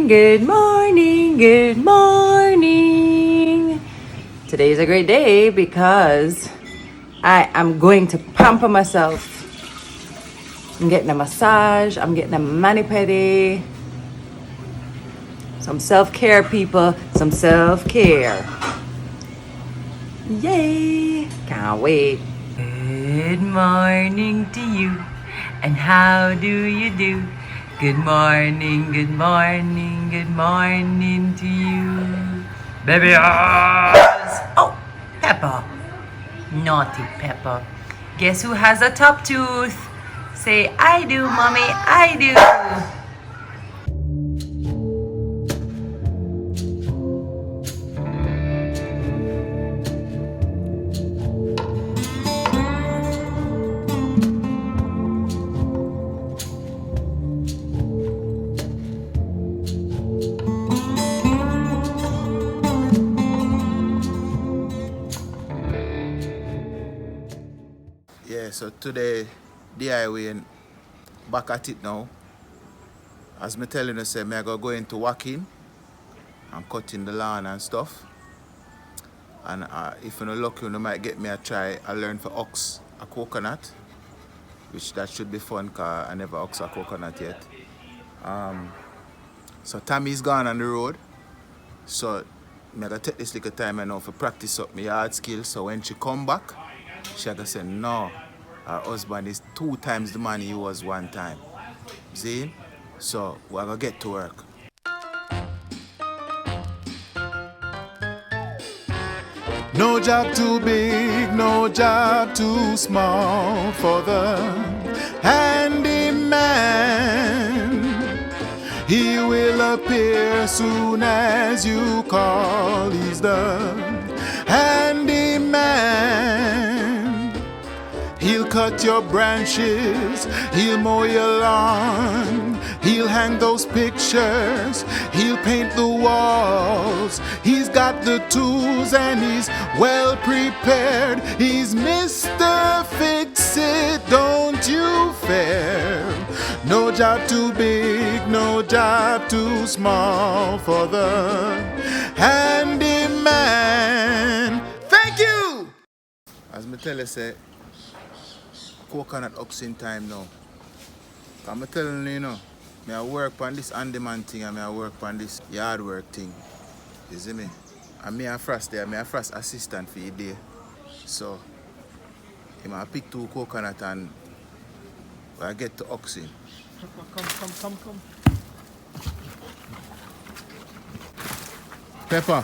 good morning, good morning. Today is a great day because I am going to pamper myself. I'm getting a massage, I'm getting a mani-pedi. Some self-care, people, some self-care. Yay! Can't wait. Good morning to you. And how do you do? Good morning, good morning, good morning to you. Baby eyes. Oh, Pepper. Naughty Pepper. Guess who has a top tooth? Say, I do, mommy, I do. Yeah, so today, DIY and back at it now. As me telling you, say, me I go into walking and cutting the lawn and stuff. And if you're not lucky, you might get me a try. I learn for ox a coconut, which that should be fun because I never ox a coconut yet. So Tami's gone on the road. So me I gotta take this little time now for practice up my yard skills. So when she come back, she gonna say, no, her husband is 2 times the man he was 1 time. See? So we're gonna get to work. No job too big, no job too small for the handyman. He will appear soon as you call. He's the handyman. He'll cut your branches, he'll mow your lawn, he'll hang those pictures, he'll paint the walls. He's got the tools and he's well prepared. He's Mr. Fix-It, don't you fear. No job too big, no job too small for the handyman. Thank you! As me tell you, say, coconut oxing time now. I'm telling you, me I work on this handyman thing and me I work on this yard work thing. You see me? And me and Frost there, me and Frost assistant for the day. So, I pick 2 coconut and I get to oxing. Come. Pepper.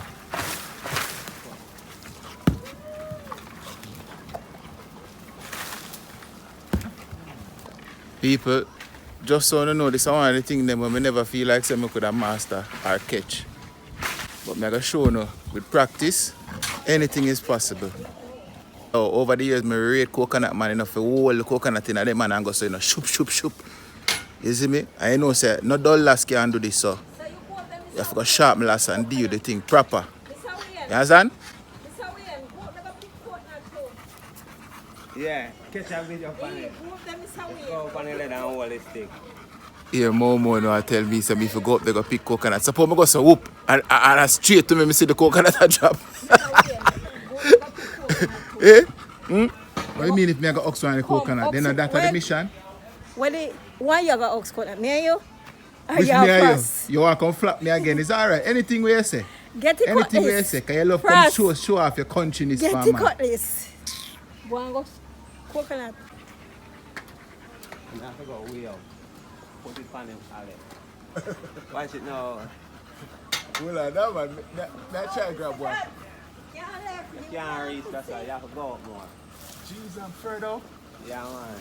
People, just so you know, this is one of the things that I never feel like I could have master or catch. But I'm going to show you, with practice, anything is possible. So, over the years, I rate coconut man enough to hold the coconut in them man and go so, shoop. You see me? I know, say, no dull lass can do this, so you have to go sharp lass and do the thing proper. You understand? Yeah, catch a video on it. Go up on the leather and hold the stick. Yeah, MoMo now tell me, so if you go up there, go pick coconut. Suppose I go so whoop, and straight to me, see the coconut a drop. Eh? What do you mean if I go ox on the coconut? Then that's the mission? Why you got ox coconut? Me and you? Or Which you me have and you? Frost? You want to come flap me again? It's alright. Anything where you say. Get it Anything where you cutlass. say. Because you love Frost. come show off your country in this Get farm, it man. cutlass. Go and go coconut. You have to go way out. Put it on him, Alex. Watch it now. Hold on, that man. That try to grab one. You can't reach, that's why you have to go up more. Jeez, I'm further. Yeah, man.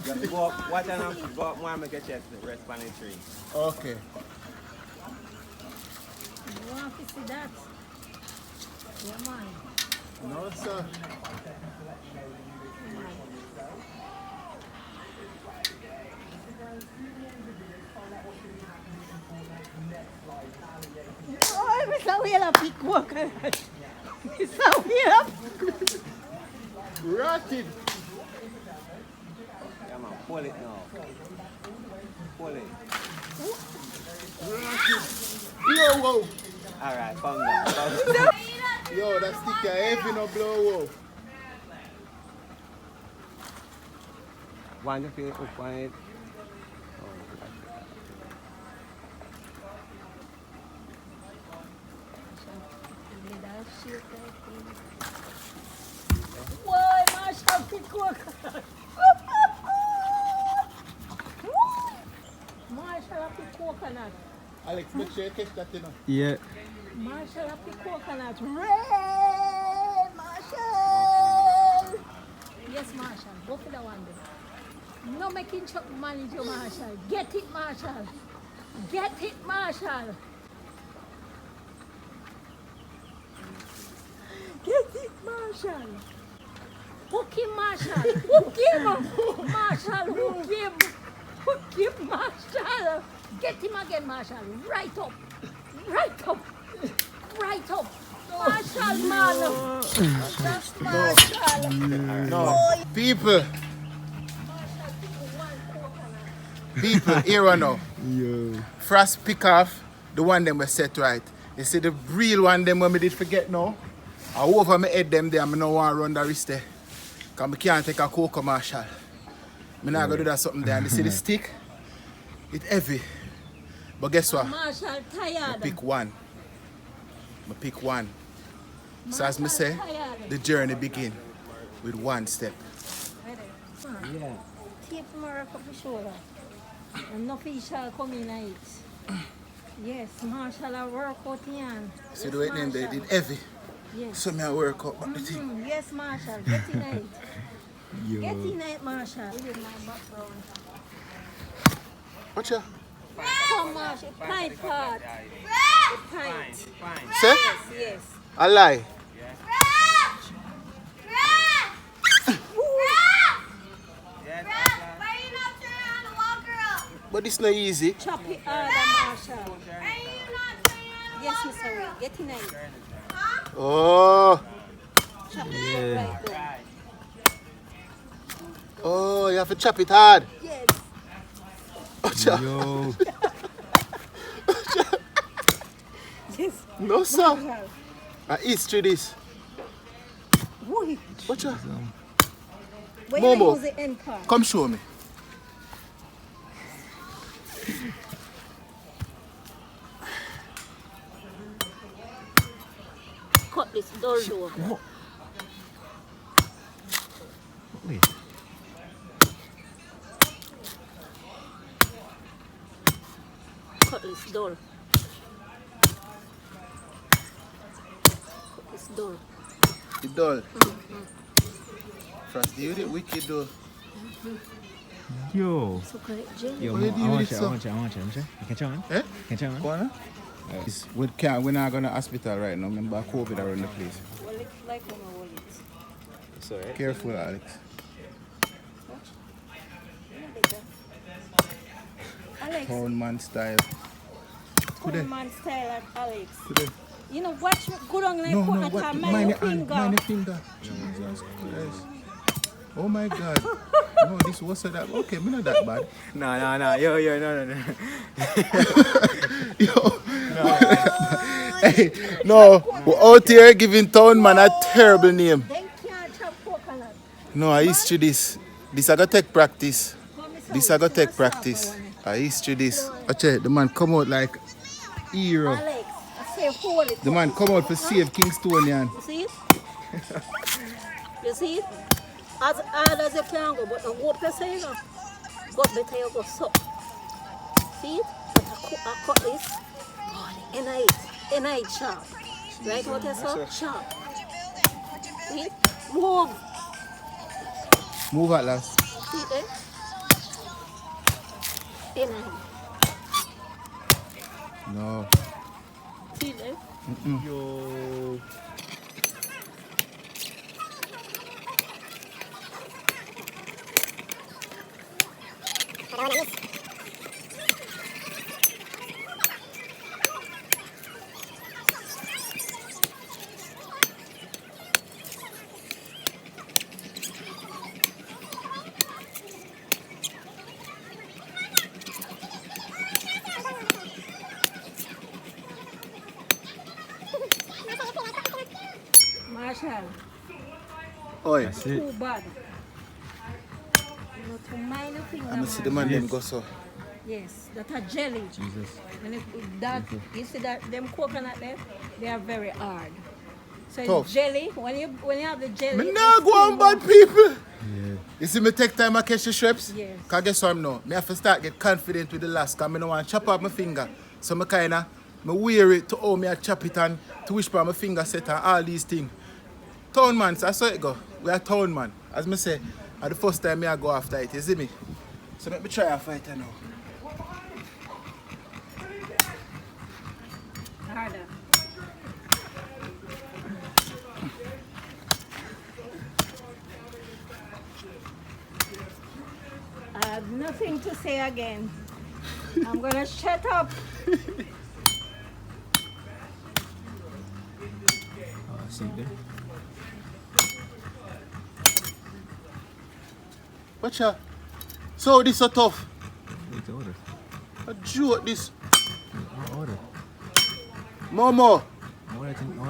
Just go up, watch and go up more and make your chest rest on the tree. Okay. You want to see that? Yeah, man. No, sir. Oh, Mr. Wheeler pick coconut. Mr. Wheeler. Rotted. Yeah, man, pull it now. pull it. Yo, whoa. Alright, calm down. Yo, that sticker heavy no blow, whoa. Want to feel up on it? Why, Marshall, pick coconut. Marshall, pick coconut. Alex, make sure you catch that, you know. Yeah. Marshall, pick coconut. Red, Marshall. Yes, Marshall. Go for the one there. No making chop manage you, Marshall. Get it, Marshall. Get it, Marshall. Get it, Marshall. Hook him, Marshall. Hook him. Marshall, hook him. Hook him, Marshall. Get him again, Marshall. Right up. Right up. Right up. Marshall, man. That's Marshall. No. People, here I know. Yo. First pick off the one them were set right. You see the real one them when me did forget now. I over my head them there, I don't want to run the wrist there. Because I can't take a cocoa, Marshall. I not going to do that something there. And you see the stick? It's heavy. But guess what? Marshall I tired. pick one. I pick one. So as me Marshall say, tired. the journey begin with one step. Yeah. Tape more up the shoulder. And no fish shall come in it. Yes, Marshall will work out here. See the way them they did heavy. Yes. So me I work out back the thing. Yes, Marshall. Get in it. Yo. Get in it, Marshall. Watch ya. Come, Marshall. Pint part. Pint. Say? Yes. I lie. But it's not easy. Chop it harder, Marshall. Yes, Mr. Ray. Get in it. Oh. Chop it right there. Oh, you have to chop it hard. Yes. Watch ya. Yo. Yes. No, sir. Marshall. I eat through this. Wait. Watch ya. When MoMo. you use the end part. Come show me. Cut this door. Wait. Cut this door. Cut this door. The doll. First, you did wicked though. Yo. So correct, Jim. Yo, What do you do I with want it, you. sir? I want you. You can try one? Eh? Can try one? Go on. We're not going to hospital right now. Remember COVID around the place. Well, it's like on my wallet. Sorry. Careful, Alex. Alex, Town man style. poor man style like Alex. Today. You know, watch me go down like No, put no, at what? her Mind your hand. finger. Mind your finger. Jesus Christ. Oh my God. No, this was that. Okay, me not that bad. No. Yo, no. Yo. Hey, no, we're out here giving town man a terrible name. Then can't chop coconut. No, I used to this. This I got take practice. Come, Mr. This I got take What's up, practice. I want it. I used to this. Watch it, the man come out like hero. Alex, I say hold it. The man come out for save Kingstonian. You see it? You see it? As hard as you can go, but the hope you say, you know. But better you go so. See it? But I cut this. And I sharp. Right what you saw? Sharp. See it? Move. Move at last. See it there? And No. see it there? Yo. Oi. That's it. Too bad. You know, to mind the finger. I'm gonna see the man them go so. Yes, that are jelly. Jesus. And if that, you see that them coconut there, they are very hard. So Tough. it's jelly. When you have the jelly, Me nah it's go on too bad much. people. Yeah. You see me take time I catch the shrimps? Yes. Cause guess what I'm now? Me have to start get confident with the last cause me no want chop off my finger. So me kinda me wear it to how me a chop it and to which part my finger set and all these things. Town man, so I saw it go. We are town man. As me say, at the first time me I go after it, you see me? So let me try a fight now. Harder. I have nothing to say again. I'm gonna shut up. Oh, see there. Watcha. So this so tough. Wait, order. A joke this. Order. MoMo.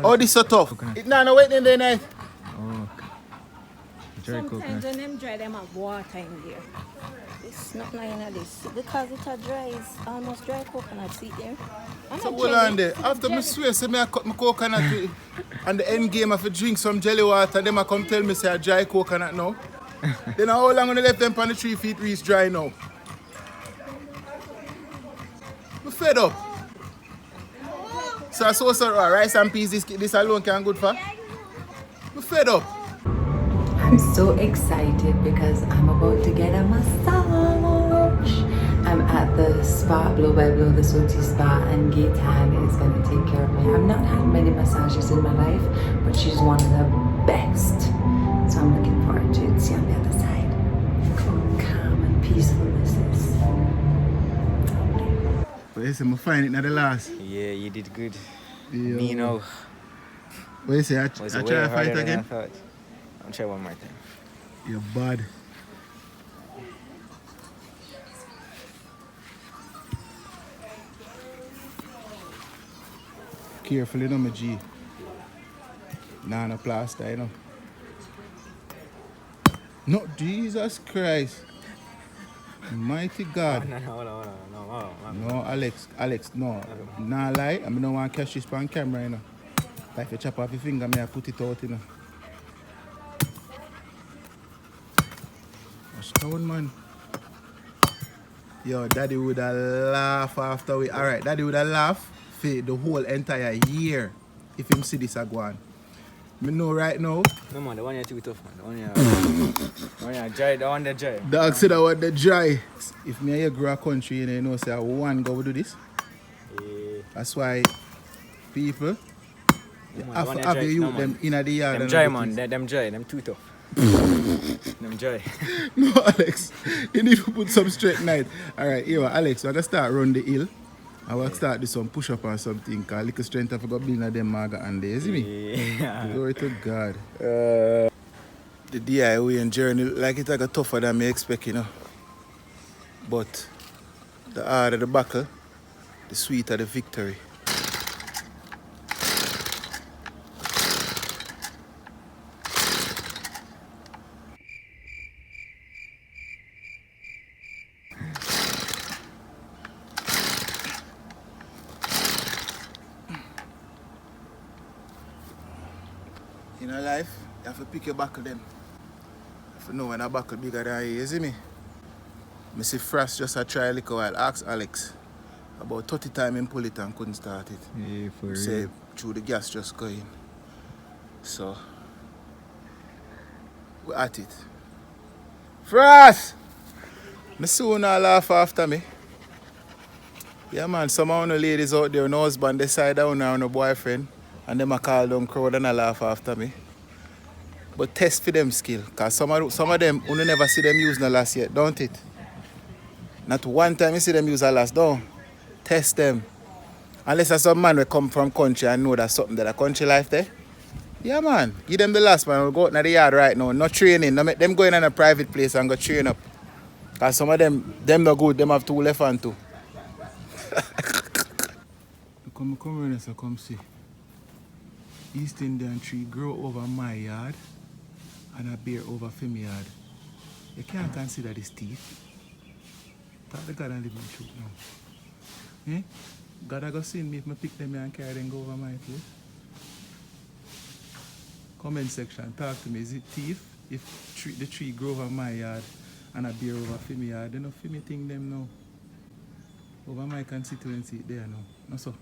Oh this so tough. Coconut. It nah no wait in the night. Oh. Dry Sometimes coconut. when them dry, them have water in there. It's not like this. Because it are dry, it's almost dry coconut. See there? And So a hold jelly. on there. After me swear, say me I cut my coconut with, and the end game I have to drink some jelly water. Them I come tell me say I dry coconut now. Then how long gonna left them on the 3 feet reach dry now? I'm fed up. So I saw some rice and peas. This alone can good for. I'm fed up. I'm so excited because I'm about to get a massage. I'm at the spa, Blow by Blow, the Soti Spa, and Gaitan is going to take care of me. I've not had many massages in my life, but she's one of the best. So I'm looking forward to it. See on the other side. Look how calm and peaceful this is. But you say I find it at the last. Yeah, you did good. Yeah. Me know. What you say? I Was try way to harder fight than I again? thought. I'll try one more time. You're bad. Carefully, no, my G. Nah, no plaster, you know. No, Jesus Christ. Mighty God. No, hold on. No, Alex, no. Nah, lie. I mean, no one catch this on camera, you know. Like if you chop off your finger, me I put it out, you know. What's down, man? Yo, daddy would have laugh after we. Alright, daddy would have laugh for the whole entire year if him see this again. Me know right now. No man, the one you too tough man. The one you dry, the one that dry. Dog said I want the dry. If me and you grow a country, you know, say one go do this. Yeah. That's why people Man, have the one to you have dry, you no, them man. in the yard. Them and dry everything. man, them dry, them too tough. Them dry. No, Alex, you need to put some straight night. Alright, here, Alex, we're going to start run the hill. I will start do some push up or something. Because little strength I forgot building of them maga and there, see me? Yeah. Glory to God. The DIY and journey, like it got tougher than me expect, you know. But the harder the battle, the sweeter the victory. In a life, you have to pick your buckle then. You have to know when a buckle bigger than you see me? I see Frost just a try a little while. Ask Alex. About 30 times him pull it and couldn't start it. Yeah, for real. Say through the gas just going. So we're at it. Frost! Me soon all laugh after me. Yeah man, some of the ladies out there, no husband, they side down now no boyfriend. And them a call down crowd and a laugh after me. But test for them skill. Cause some of them, you never see them use no last yet, don't it? Not one time you see them use a last, don't. Test them. Unless there's some man will come from country and know that's something that a country life there. Yeah man, give them the last man. We'll go out in the yard right now. No training. No make them go in a private place and go train up. Cause some of them no good, them have 2 left and 2. Come around and come see. East Indian tree grow over my yard and a beer over from yard. You can't consider this thief. Talk to God and live in truth now. Eh? God I go send me if I pick them and carry them go over my place. Comment section, talk to me. Is it thief if the tree grow over my yard and a beer over from yard? They don't feel me think them now. Over my constituency there now. No so.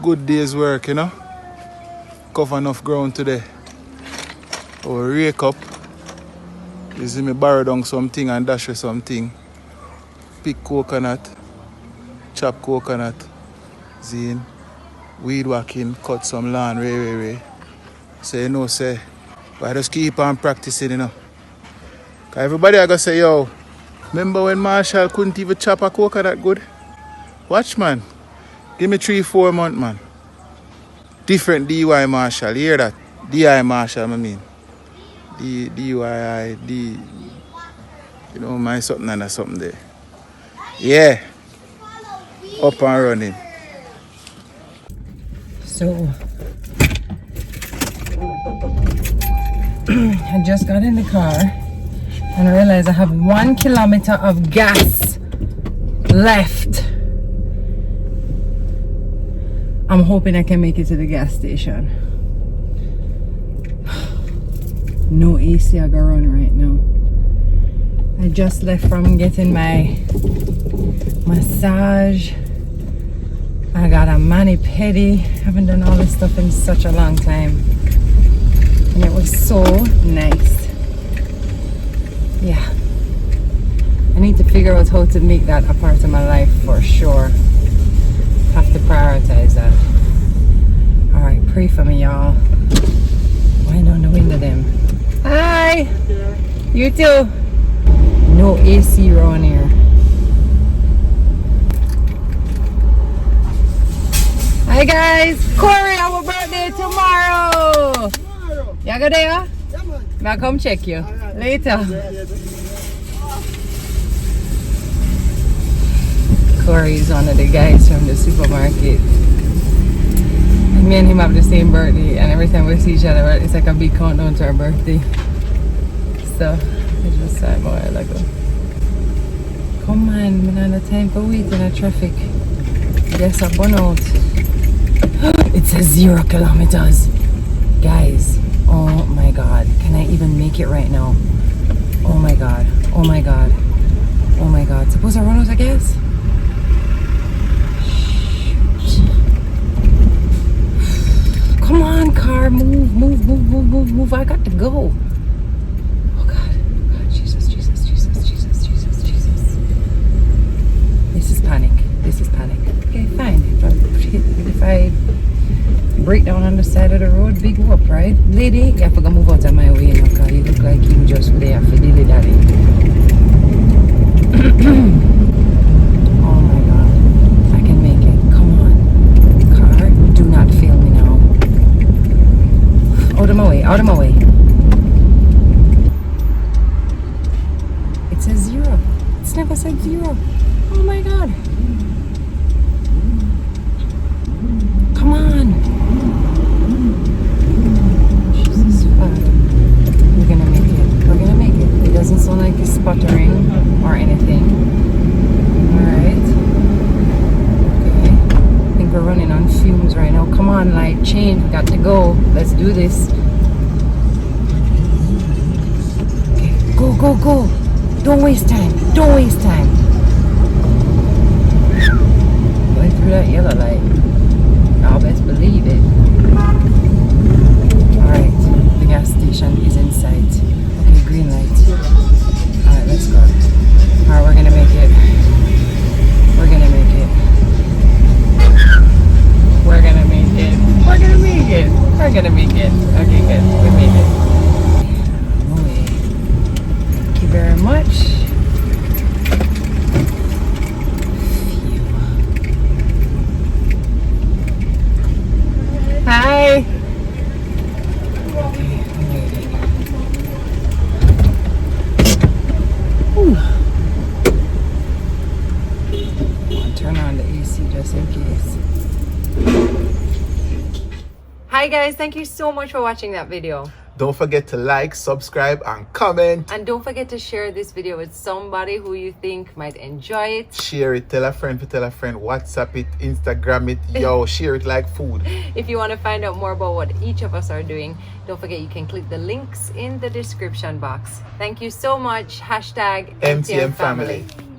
Good day's work, you know. Cover enough ground today. Or rake up. You see me borrow down something and dash with something. Pick coconut. Chop coconut. Zine. Weed whacking. Cut some lawn. Ray. So you know, say. But I just keep on practicing, you know. Cause everybody I go say, yo. Remember when Marshall couldn't even chop a coconut good? Watch, man. Give me 3-4 months, man. Different DY Marshall, you hear that? DI Marshall, I mean. DYI, you know, my something and something there. Yeah. Up and running. So, I just got in the car and realized I have 1 kilometer of gas left. I'm hoping I can make it to the gas station. No AC I got run right now. I just left from getting my massage. I got a mani-pedi. Haven't done all this stuff in such a long time. And it was so nice. Yeah. I need to figure out how to make that a part of my life for sure. Have to prioritize that. Alright, pray for me, y'all. Wind down the window them. Hi! You too. No AC around here. Hi guys! Corey, our birthday tomorrow! You go there? Yeah, man. I'll come check you. Later. Corey is one of the guys from the supermarket. Me and him have the same birthday, and every time we see each other, it's like a big countdown to our birthday. So, I just saw him a while ago. Come on, we don't have time for waiting in the traffic. Yes, I burn out. It says 0 kilometers. Guys, oh my god. Can I even make it right now? Oh my god. Oh my god. Oh my god. Suppose I run out of gas? Come on, car, move. I got to go. Oh God, Jesus. This is panic. Okay, fine. If I break down on the side of the road, big whoop, right? Lady, you have to go move out of my way, you know, cause you look like you just there for dilly dally. Oh my God, I can make it. Come on, car, do not fail me now. Out of my way. It says 0. It's never said 0. Oh my god. Come on. Jesus, fuck. We're gonna make it. It doesn't sound like it's sputtering or anything. Alright. Okay. I think we're running on fumes right now. Come on, light, change. Got to go. Let's do this. Okay, go. Don't waste time. Going through that yellow light. I'll best believe it. Alright, the gas station is in sight. Okay, green light. Alright, let's go. Alright, we're gonna make it. We're gonna make it. on the AC just in case. Hi guys, thank you so much for watching that video. Don't forget to like, subscribe, and comment. And don't forget to share this video with somebody who you think might enjoy it. Share it, tell a friend, WhatsApp it, Instagram it. Yo, share it like food. If you want to find out more about what each of us are doing, don't forget you can click the links in the description box. Thank you so much. #MTM MTM family. family.